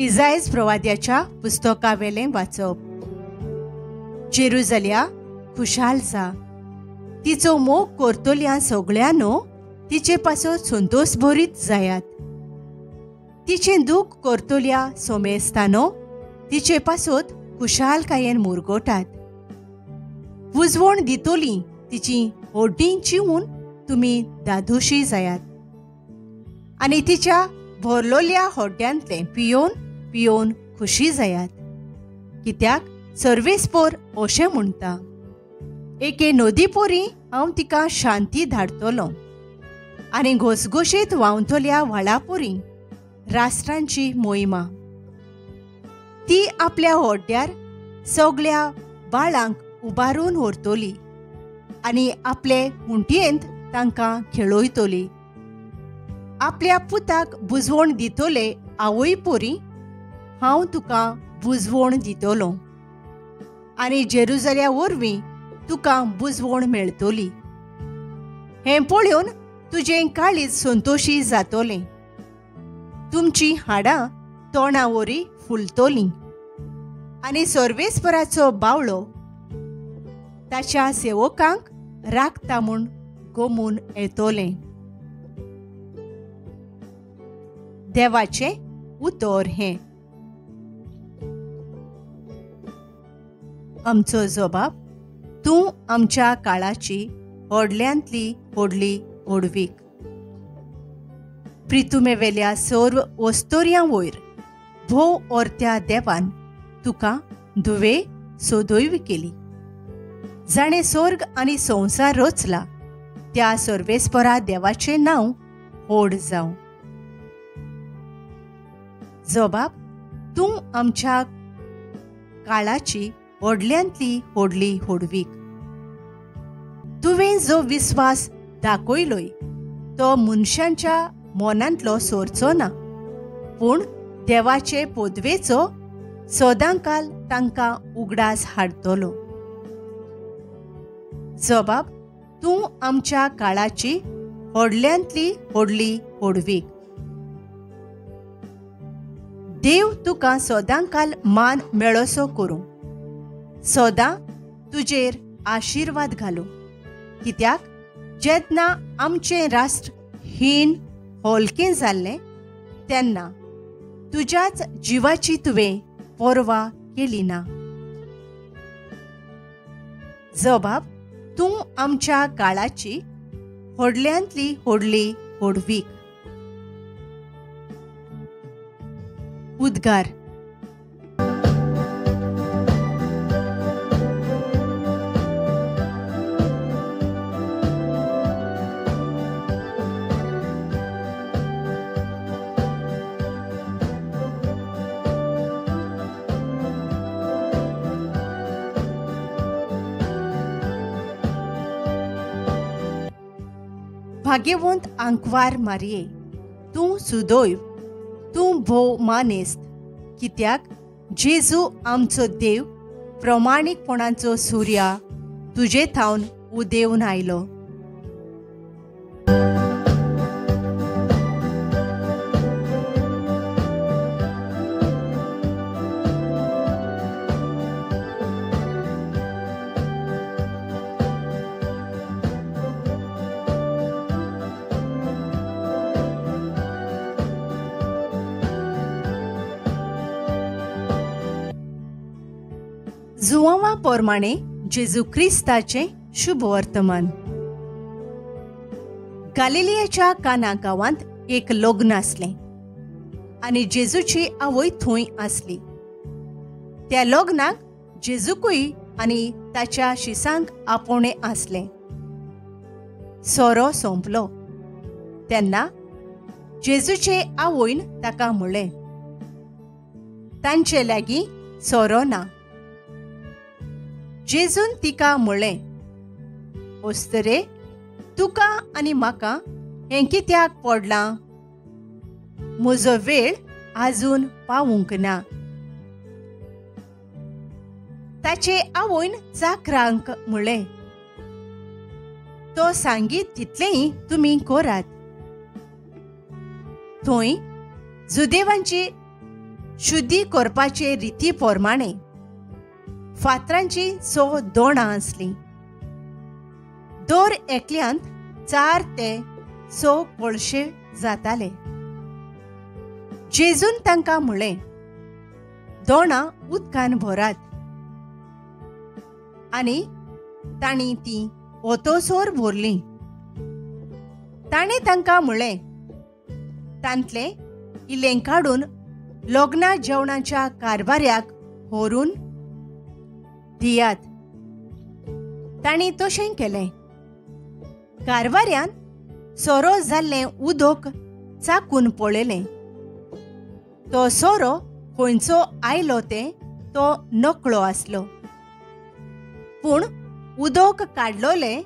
इजायस प्रवाद्याच्या पुस्तकावेलें वाचप. जेरुजल्या खुशाल जा, तिचो मोग करतल्या सगळ्यांनो तिचे पासो संतोष भरीत जायात. तिचें दूख करतल्या सोमेस्तानो तिचे पासोत खुशालकायेन मुरगोटात. उजवण दितोली तिची होड्डीं चिवून तुमी दादोशी जायात आनी तिच्या भरलोल्या होड्ड्यांतले पियोन पियोन खुशी जायात. कित्याक सर्वेस्पोर अशें म्हणटा, एके नदी पोरी हांव तिका शांती धाडटलों आनी घोसघोशीत व्हांवतल्या व्हाळा पोरी राष्ट्रांची मोहिमा. ती आपल्या होड्ड्यार सगळ्या बाळांक उबारून व्हरतली आनी आपले हुंटयेंत तांकां खेळयतली. आपल्या पुताक बुजवण दितले आवय पोरी, हांव तुका बुजवण दितलों आनी जेरुजल्या वरवीं तुका बुजवण मेळटली. हें पळोवन तुजें काळीज संतोशी जातलें. तुमची हाडां तोंडावरी फुलतलीं आनी सर्वेस्पराचो बावळो ताच्या सेवकांक राखता म्हूण गमून येतोलें. देवाचें उतर हें. आमचो जबाब, तूं आमच्या काळाची व्हडल्यांतली व्हडली व्हडवीक. प्रितुमेवेल्या सर्व वस्तोऱ्यां वयर भोव ओरत्या देवान तुका धुवे सोदोयवी केली. जाणें स्वर्ग आनी संवसार रचला त्या सर्वेस्परा देवाचें नांव व्हड जावं. जबाब, तूं आमच्या काळाची व्हडल्यांतली व्हडली व्हडवीक. तुवें जो विस्वास दाखयलोय तो मनशांच्या मोनांतलो सोरचो ना, पूण देवाचे पोदवेचो सदांकाल तांकां उगडास हाडटलो. जबाब, तूं आमच्या काळाची व्हडल्यांतली व्हडली व्हडवीक. देव तुका सदांकाल मान मेळोसो करूं, सदां तुजेर आशिर्वाद घालूं. कित्याक जेन्ना आमचें राष्ट्र हीन होलकें जाल्लें तेन्ना तुज्याच जिवाची तुवें पर्वा केली ना. जबाब, तूं आमच्या काळाची व्हडल्यांतली व्हडली व्हडवीक. उद्गार. भाग्यवंत आंकवार मारये, तूं सुदैव, तूं भोव मानेस्त. कित्याक जेजू आमचो देव प्रमाणीकपणाचो सूर्या तुजे थावन उदेवून आयलो. जुवांवा पोरमाणे जेजू क्रिस्ताचें शुभ वर्तमान. गालिलियाच्या काना गांवांत एक लग्न आसलें आनी जेजूची आवय थंय आसली. त्या लग्नाक जेजूकूय आनी ताच्या शिसांक आपोवणें आसलें. सोरो सोंपलो तेन्ना जेजूचे आवयन ताका म्हणलें, तांचे लागीं सोरो ना. जेजून तिका म्हणलें, ओस्तरे, तुका आनी म्हाका हें कित्याक पडलां? म्हजो वेळ आजून पावूंक ना. ताचे आवयन चाकरांक म्हणलें, तो सांगीत तितलेंय तुमी करात. थंय जुदेवांची शुद्धी करपाचे रिती प्रमाणे फातरांची 6 दोणां आसलीं. दर एकल्यांत 4 ते 6 कळशे जाताले. जेजून तांकां म्हळें, दोणां उदकान भरात. आनी तांणी तीं ओतोसोर भरलीं. ताणें तांकां म्हळें, तांतलें इल्लें काडून लग्ना जेवणाच्या कारभाऱ्याक व्हरून दियात. तांणी तशें केलें. कारभाऱ्यान सोरो जाल्लें उदक चाकून पळयलें. तो सोरो खंयचो आयलो तें तो नकळो आसलो. पूण उदक काडलोले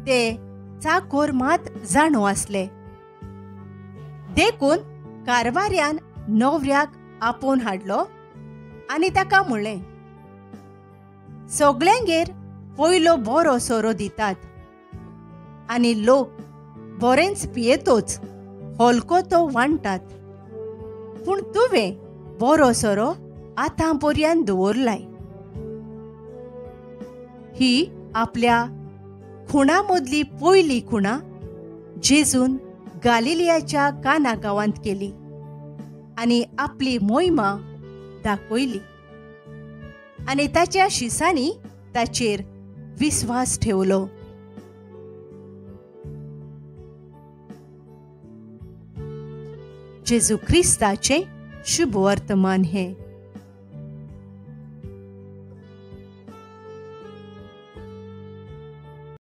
ते चाकोर मात जाणो आसले. देखून कारभाऱ्यान न्हवऱ्याक आपोवन हाडलो आनी ताका म्हणलें, सगळ्यांगेर पयलो बरो सोरो दितात आनी लोक बरेंच पियेतोच हलको तो वांडटात. पूण तुवें बरो सोरो आतां पर्यंत दवरलाय. ही आपल्या खुणा मदली पयली खुणा जेजून गालिलियाच्या काना गांवांत केली आनी आपली मोहिमा दाखयली. आनी ताच्या शिसांनी ताचेर विस्वास ठेवलो. जेजू ख्रिस्ताचें शुभ वर्तमान हे.